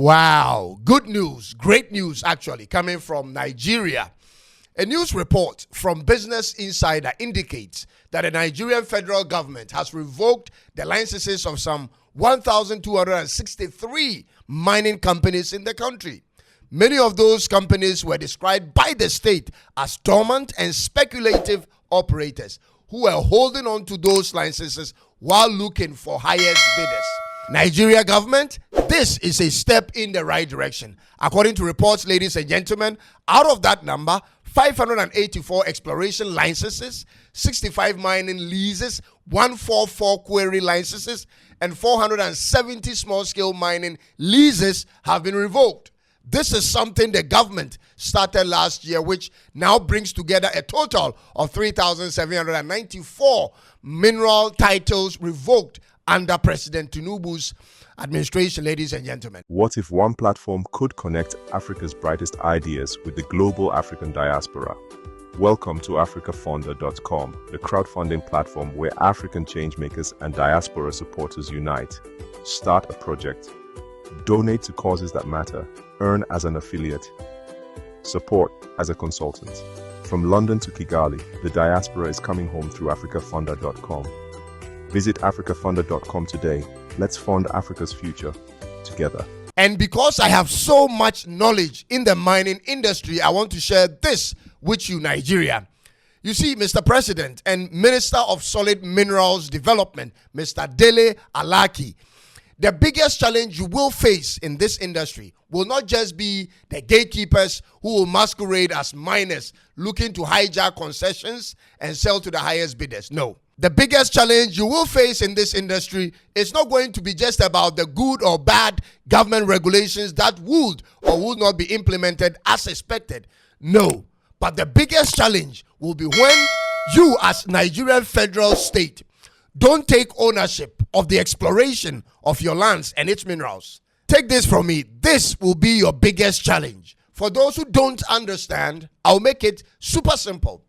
Wow, good news, great news actually, coming from Nigeria. A news report from Business Insider indicates that the Nigerian federal government has revoked the licenses of some 1,263 mining companies in the country. Many of those companies were described by the state as dormant and speculative operators who were holding on to those licenses while looking for highest bidders. Nigeria government, this is a step in the right direction. According to reports, ladies and gentlemen, out of that number, 584 exploration licenses, 65 mining leases, 144 quarry licenses, and 470 small-scale mining leases have been revoked. This is something the government started last year, which now brings together a total of 3,794 mineral titles revoked under President Tinubu's administration, ladies and gentlemen. What if one platform could connect Africa's brightest ideas with the global African diaspora? Welcome to AfricaFounder.com, the crowdfunding platform where African changemakers and diaspora supporters unite. Start a project. Donate to causes that matter. Earn as an affiliate. Support as a consultant. From London to Kigali, the diaspora is coming home through AfricaFounder.com. Visit AfricaFounder.com today. Let's fund Africa's future together. And because I have so much knowledge in the mining industry, I want to share this with you, Nigeria. You see, Mr. President and Minister of Solid Minerals Development, Mr. Dele Alaki, the biggest challenge you will face in this industry will not just be the gatekeepers who will masquerade as miners looking to hijack concessions and sell to the highest bidders. No. The biggest challenge you will face in this industry is not going to be just about the good or bad government regulations that would or would not be implemented as expected. No. But the biggest challenge will be when you, as Nigerian federal state, don't take ownership of the exploration of your lands and its minerals. Take this from me. This will be your biggest challenge. For those who don't understand, I'll make it super simple.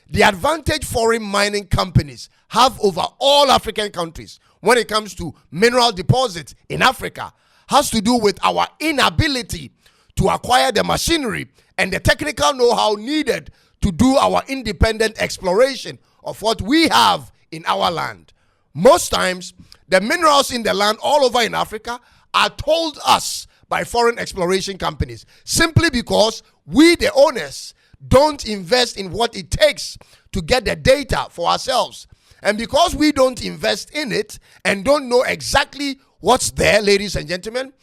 The advantage foreign mining companies have over all African countries when it comes to mineral deposits in Africa has to do with our inability to acquire the machinery and the technical know-how needed to do our independent exploration of what we have in our land. Most times, the minerals in the land all over in Africa are told us by foreign exploration companies simply because we, the owners, don't invest in what it takes to get the data for ourselves. And because we don't invest in it and don't know exactly what's there, ladies and gentlemen,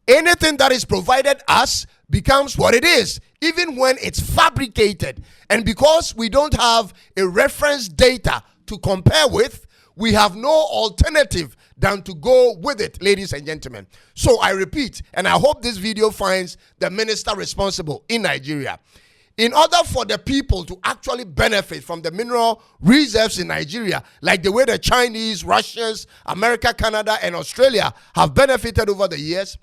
anything that is provided us becomes what it is, even when it's fabricated. And because we don't have a reference data to compare with, we have no alternative than to go with it, ladies and gentlemen. So I repeat, and I hope this video finds the minister responsible in Nigeria. In order for the people to actually benefit from the mineral reserves in Nigeria, like the way the Chinese, Russians, America, Canada, and Australia have benefited over the years,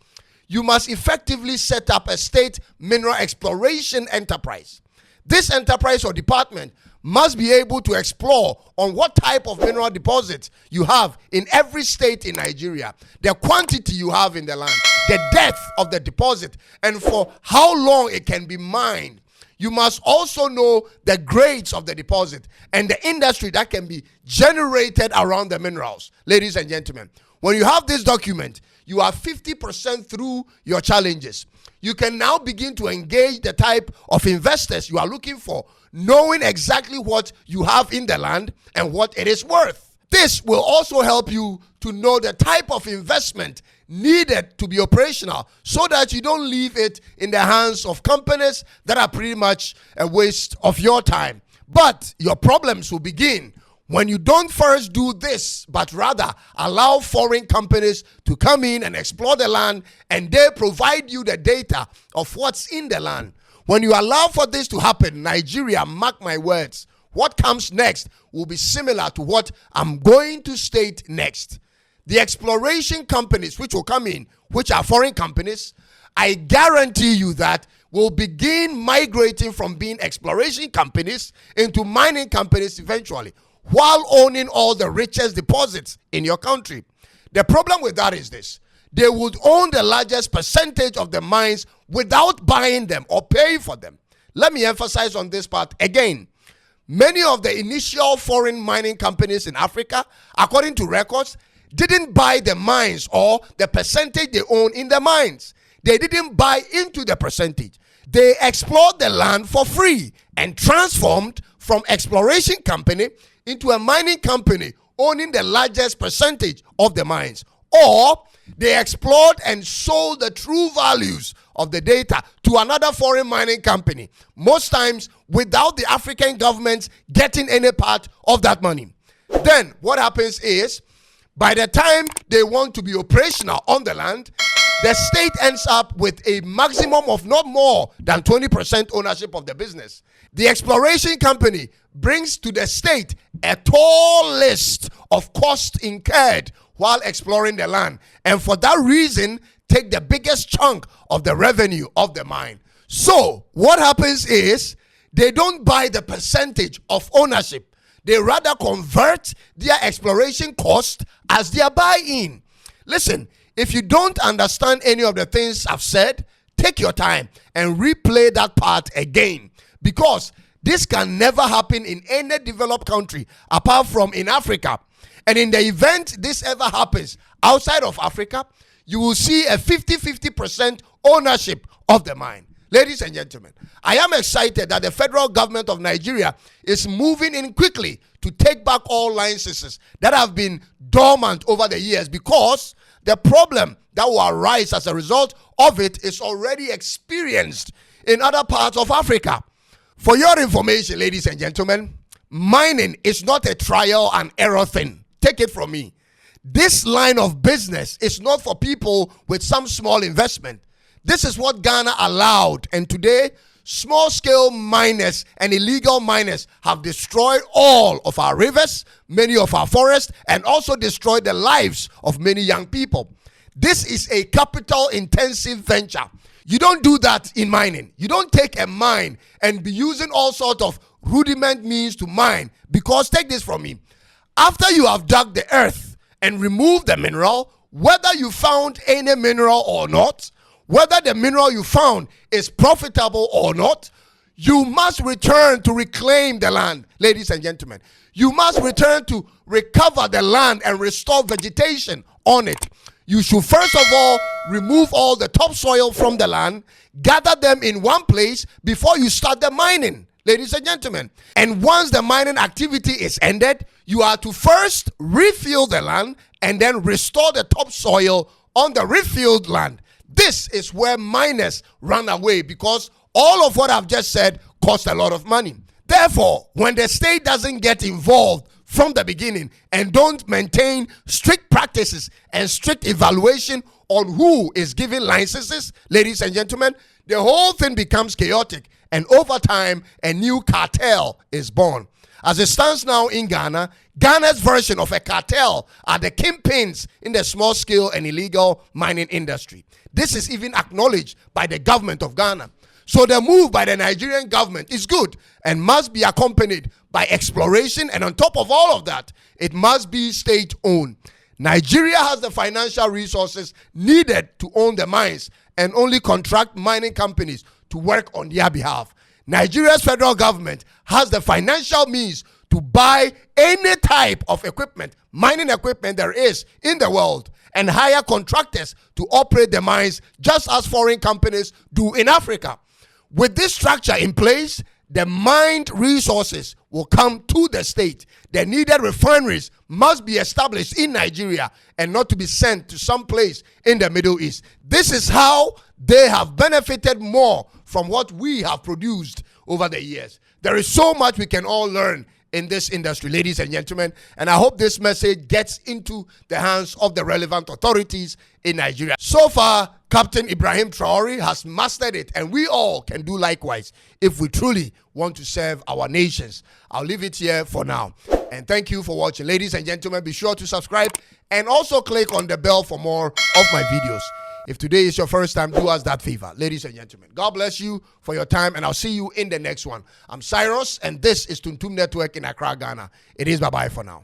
you must effectively set up a state mineral exploration enterprise. This enterprise or department must be able to explore on what type of mineral deposits you have in every state in Nigeria, the quantity you have in the land, the depth of the deposit, and for how long it can be mined. You must also know the grades of the deposit and the industry that can be generated around the minerals. Ladies and gentlemen, when you have this document, you are 50% through your challenges. You can now begin to engage the type of investors you are looking for, knowing exactly what you have in the land and what it is worth. This will also help you to know the type of investment needed to be operational so that you don't leave it in the hands of companies that are pretty much a waste of your time. But your problems will begin when you don't first do this, but rather allow foreign companies to come in and explore the land, and they provide you the data of what's in the land. When you allow for this to happen, Nigeria, mark my words, what comes next will be similar to what I'm going to state next. The exploration companies which will come in, which are foreign companies, I guarantee you that will begin migrating from being exploration companies into mining companies eventually, while owning all the richest deposits in your country. The problem with that is this. they would own the largest percentage of the mines without buying them or paying for them. Let me emphasize on this part again. Many of the initial foreign mining companies in Africa, according to records, didn't buy the mines or the percentage they own in the mines. They didn't buy into the percentage. They explored the land for free and transformed from exploration company into a mining company owning the largest percentage of the mines. Or they explored and sold the true values of the data to another foreign mining company, most times without the African governments getting any part of that money. Then what happens is, by the time they want to be operational on the land, the state ends up with a maximum of not more than 20% ownership of the business. The exploration company brings to the state a tall list of costs incurred while exploring the land, and for that reason, take the biggest chunk of the revenue of the mine. So, what happens is, they don't buy the percentage of ownership. They rather convert their exploration cost as their buy-in. Listen, if you don't understand any of the things I've said, take your time and replay that part again, because this can never happen in any developed country apart from in Africa. And in the event this ever happens outside of Africa, you will see a 50-50% ownership of the mine. Ladies and gentlemen, I am excited that the federal government of Nigeria is moving in quickly to take back all licenses that have been dormant over the years, because the problem that will arise as a result of it is already experienced in other parts of Africa. For your information, ladies and gentlemen, mining is not a trial and error thing. Take it from me. This line of business is not for people with some small investment. This is what Ghana allowed, and today, small-scale miners and illegal miners have destroyed all of our rivers, many of our forests, and also destroyed the lives of many young people. This is a capital-intensive venture. You don't do that in mining. You don't take a mine and be using all sorts of rudiment means to mine, because take this from me. After you have dug the earth and removed the mineral, whether you found any mineral or not, whether the mineral you found is profitable or not, you must return to reclaim the land, ladies and gentlemen. You must return to recover the land and restore vegetation on it. You should first of all remove all the topsoil from the land, gather them in one place before you start the mining, ladies and gentlemen. And once the mining activity is ended, you are to first refill the land and then restore the topsoil on the refilled land. This is where miners run away, because all of what I've just said costs a lot of money. Therefore, when the state doesn't get involved from the beginning and don't maintain strict practices and strict evaluation on who is giving licenses, ladies and gentlemen, the whole thing becomes chaotic, and over time, a new cartel is born. As it stands now in Ghana, Ghana's version of a cartel are the kingpins in the small-scale and illegal mining industry. This is even acknowledged by the government of Ghana. So the move by the Nigerian government is good and must be accompanied by exploration, and on top of all of that, it must be state-owned. Nigeria has the financial resources needed to own the mines and only contract mining companies to work on their behalf. Nigeria's federal government has the financial means to buy any type of equipment, mining equipment there is in the world, and hire contractors to operate the mines just as foreign companies do in Africa. With this structure in place, the mined resources will come to the state. The needed refineries must be established in Nigeria and not to be sent to some place in the Middle East. This is how they have benefited more from what we have produced over the years. There is so much we can all learn in this industry, ladies and gentlemen, and I hope this message gets into the hands of the relevant authorities in Nigeria. So far, Captain Ibrahim Traore has mastered it, and we all can do likewise if we truly want to serve our nations. I'll leave it here for now, and thank you for watching. Ladies and gentlemen, be sure to subscribe and also click on the bell for more of my videos. If today is your first time, do us that favor. Ladies and gentlemen, God bless you for your time, and I'll see you in the next one. I'm Cyrus, and this is Tuntum Network in Accra, Ghana. It is bye-bye for now.